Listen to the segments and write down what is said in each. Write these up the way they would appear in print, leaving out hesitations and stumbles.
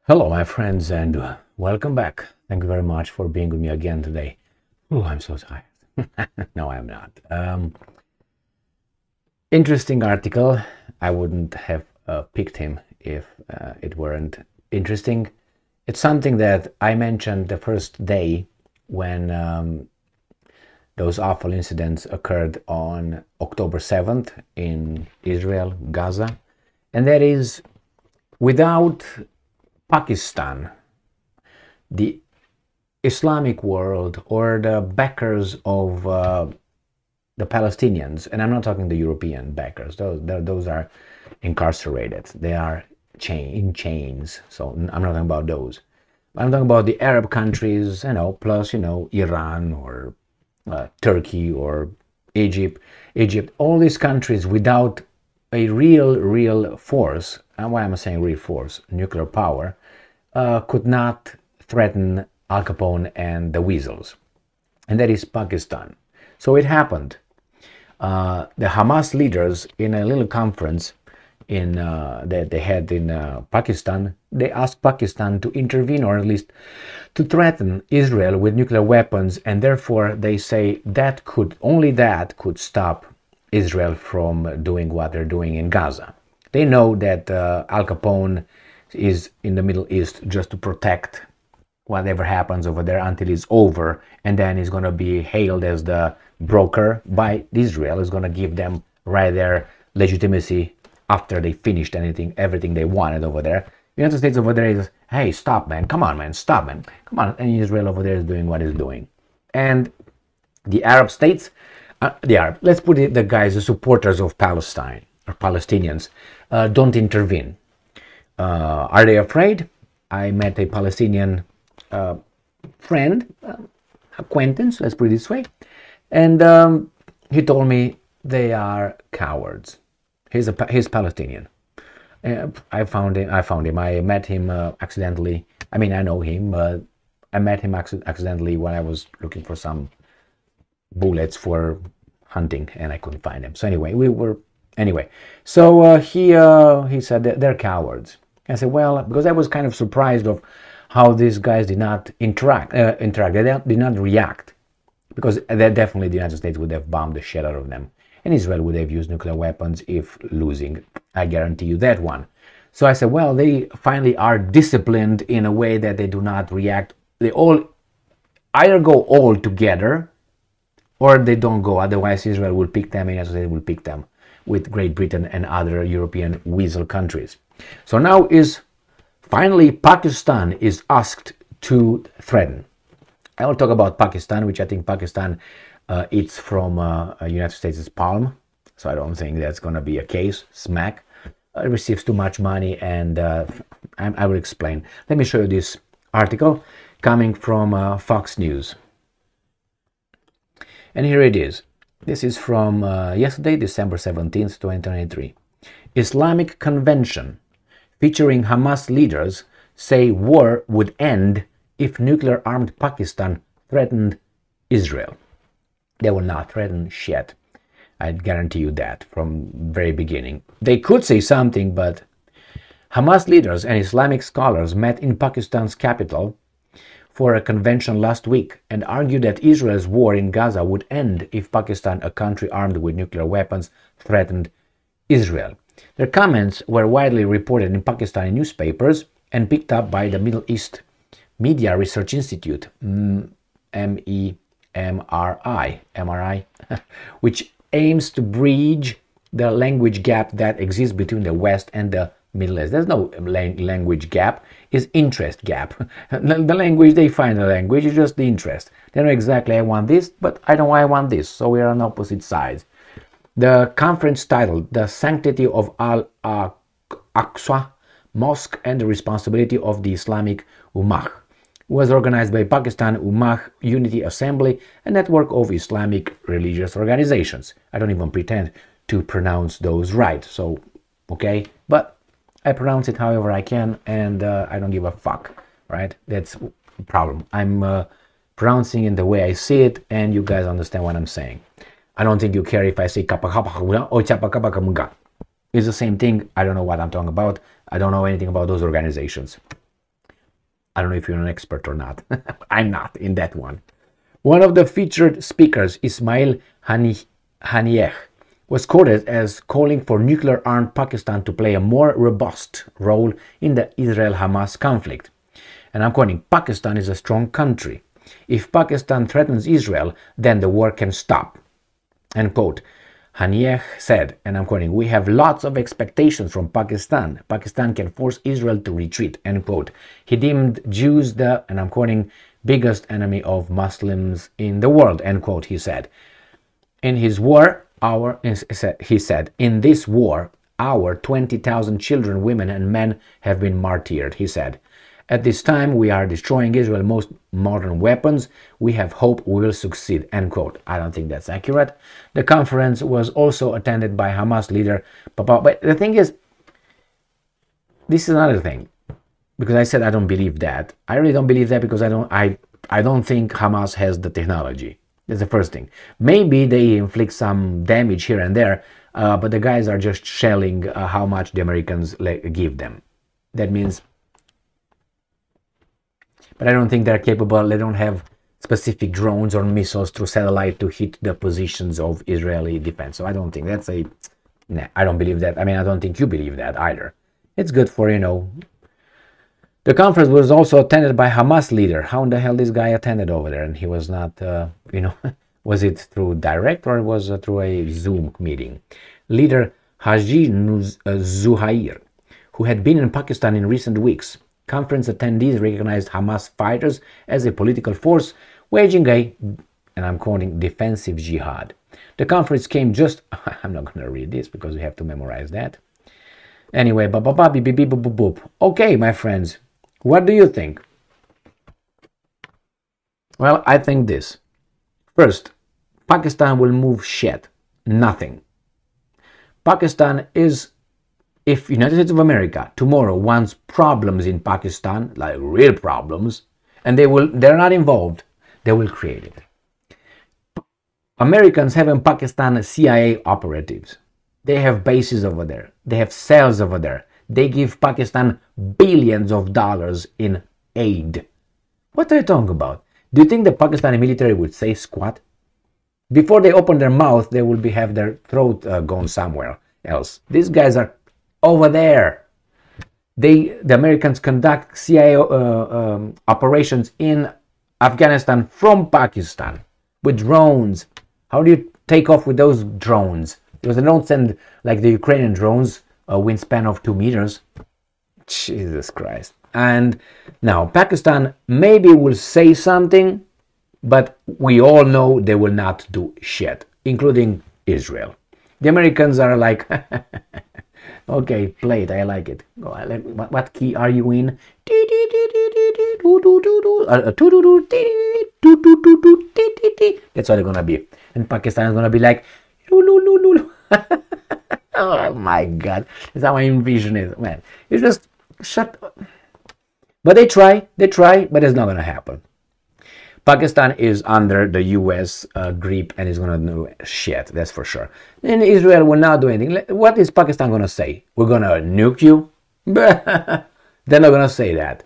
Hello, my friends, and welcome back. Thank you very much for being with me again today. Oh, I'm so tired. No, I'm not. Interesting article. I wouldn't have picked him if it weren't interesting. It's something that I mentioned the first day when those awful incidents occurred on October 7th in Israel, Gaza, and that is without Pakistan, the Islamic world, or the backers of the Palestinians, and I'm not talking the European backers, those are incarcerated, they are in chains, so I'm not talking about those. I'm talking about the Arab countries, plus, Iran or Turkey or Egypt, all these countries without a real force, and why am I saying real force, nuclear power, could not threaten Al Capone and the weasels, and that is Pakistan. So it happened. The Hamas leaders, in a little conference that they had in Pakistan, they asked Pakistan to intervene, or at least to threaten Israel with nuclear weapons, and therefore they say that only that could stop Israel from doing what they're doing in Gaza. They know that Al Capone is in the Middle East just to protect whatever happens over there until it's over, and then he's going to be hailed as the broker by Israel. Is going to give them right their legitimacy after they finished everything they wanted over there. The United States over there is, hey, stop, man, come on, man, stop, man, come on, and Israel over there is doing what it's doing. And the Arab states, let's put it, the guys, the supporters of Palestine or Palestinians, don't intervene. Are they afraid? I met a Palestinian friend, acquaintance, let's put it this way, and he told me they are cowards. He's Palestinian. I found him. I met him accidentally. I mean, I know him, but I met him accidentally when I was looking for some bullets for hunting, and I couldn't find him. So anyway, so he said that they're cowards. I said, well, because I was kind of surprised of how these guys did not interact. They did not react, because definitely the United States would have bombed the shit out of them, and Israel would have used nuclear weapons if losing. I guarantee you that one. So I said, well, they finally are disciplined in a way that they do not react. They all either go all together, or they don't go. Otherwise, Israel will pick them, and the United States will pick them with Great Britain and other European weasel countries. So now finally Pakistan is asked to threaten. I will talk about Pakistan, which I think Pakistan it's from United States' palm, so I don't think that's going to be a case. Smack. It receives too much money, and I will explain. Let me show you this article coming from Fox News. And here it is. This is from yesterday, December 17th, 2023. Islamic Convention featuring Hamas leaders say war would end if nuclear-armed Pakistan threatened Israel. They will not threaten shit. I guarantee you that from very beginning. They could say something, but Hamas leaders and Islamic scholars met in Pakistan's capital for a convention last week and argued that Israel's war in Gaza would end if Pakistan, a country armed with nuclear weapons, threatened Israel. Their comments were widely reported in Pakistani newspapers and picked up by the Middle East Media Research Institute, MEMRI, which aims to bridge the language gap that exists between the West and the Middle East. There's no language gap, it's interest gap. The language, they find the language, it's just the interest. They know exactly, I want this, but I don't I want this, so we are on opposite sides. The conference titled The Sanctity of Al-Aqsa Mosque and the Responsibility of the Islamic Ummah was organized by Pakistan Ummah Unity Assembly, a network of Islamic religious organizations. I don't even pretend to pronounce those right, so okay, but I pronounce it however I can, and I don't give a fuck, right? That's the problem. I'm pronouncing in the way I see it, and you guys understand what I'm saying. I don't think you care if I say kappa kappa or chapa kappa kamunga. It's the same thing. I don't know what I'm talking about. I don't know anything about those organizations. I don't know if you're an expert or not. I'm not in that one. One of the featured speakers, Ismail Haniyeh, was quoted as calling for nuclear-armed Pakistan to play a more robust role in the Israel-Hamas conflict. And I'm quoting, Pakistan is a strong country. If Pakistan threatens Israel, then the war can stop. End quote. Haniyeh said, and I'm quoting, we have lots of expectations from Pakistan. Pakistan can force Israel to retreat, end quote. He deemed Jews the, and I'm quoting, biggest enemy of Muslims in the world, end quote, he said. In his war, he said, in this war, our 20,000 children, women and men have been martyred, he said. At this time, we are destroying Israel's most modern weapons. We have hope we will succeed, end quote. I don't think that's accurate. The conference was also attended by Hamas leader, but the thing is, this is another thing, because I said I don't believe that. I really don't believe that because I don't think Hamas has the technology. That's the first thing. Maybe they inflict some damage here and there, but the guys are just shelling how much the Americans give them. That means, but I don't think they're capable. They don't have specific drones or missiles through satellite to hit the positions of Israeli defense. So I don't think that's a, nah, I don't believe that. I mean, I don't think you believe that either. It's good for, you know. The conference was also attended by Hamas leader. How in the hell this guy attended over there? And he was not, you know, was it through direct or was it through a Zoom meeting? Leader Haji Zuhair, who had been in Pakistan in recent weeks. Conference attendees recognized Hamas fighters as a political force waging a, and I'm quoting, defensive jihad. The conference came just, I'm not going to read this because we have to memorize that. Anyway, okay, my friends, what do you think? Well, I think this. First, Pakistan will move shit. Nothing. Pakistan is, if United States of America tomorrow wants problems in Pakistan, like real problems, and they're not involved, they will create it. Americans have in Pakistan CIA operatives. They have bases over there. They have cells over there. They give Pakistan billions of dollars in aid. What are you talking about? Do you think the Pakistani military would say squat? Before they open their mouth, they will have their throat gone somewhere else. These guys are over there. The Americans conduct CIA operations in Afghanistan from Pakistan with drones. How do you take off with those drones? Because they don't send, like the Ukrainian drones, a wingspan of 2 meters. Jesus Christ. And now Pakistan maybe will say something, but we all know they will not do shit, including Israel. The Americans are like, okay, play it, I like it. What key are you in? That's what they're gonna be. And Pakistan is gonna be like, oh my God, that's how I envision it. Man, you just shut up. But they try, but it's not gonna happen. Pakistan is under the US grip and is gonna do shit, that's for sure. And Israel will not do anything. What is Pakistan gonna say? We're gonna nuke you? They're not gonna say that.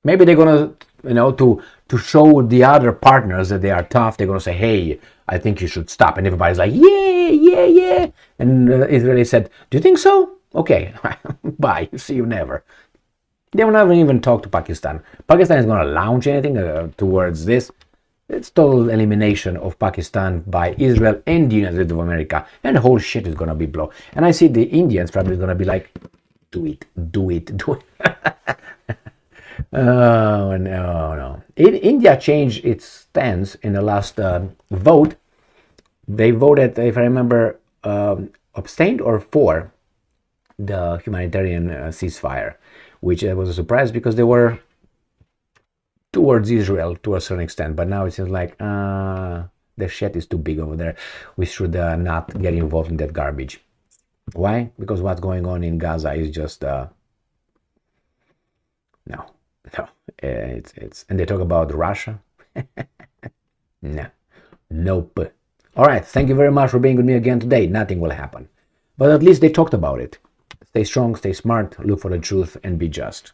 Maybe they're gonna, you know, to show the other partners that they are tough, they're gonna say, hey, I think you should stop. And everybody's like, yeah. And Israel said, do you think so? Okay, bye, see you never. They will not even talk to Pakistan. Pakistan is going to launch anything towards this. It's total elimination of Pakistan by Israel and the United States of America. And the whole shit is going to be blown. And I see the Indians probably going to be like, do it. Oh, no. India changed its stance in the last vote. They voted, if I remember, abstained or for the humanitarian ceasefire, which was a surprise because they were towards Israel to a certain extent. But now it seems like the shit is too big over there. We should not get involved in that garbage. Why? Because what's going on in Gaza is just no. It's and they talk about Russia. Nope. All right, thank you very much for being with me again today. Nothing will happen, but at least they talked about it. Stay strong, stay smart, look for the truth, and be just.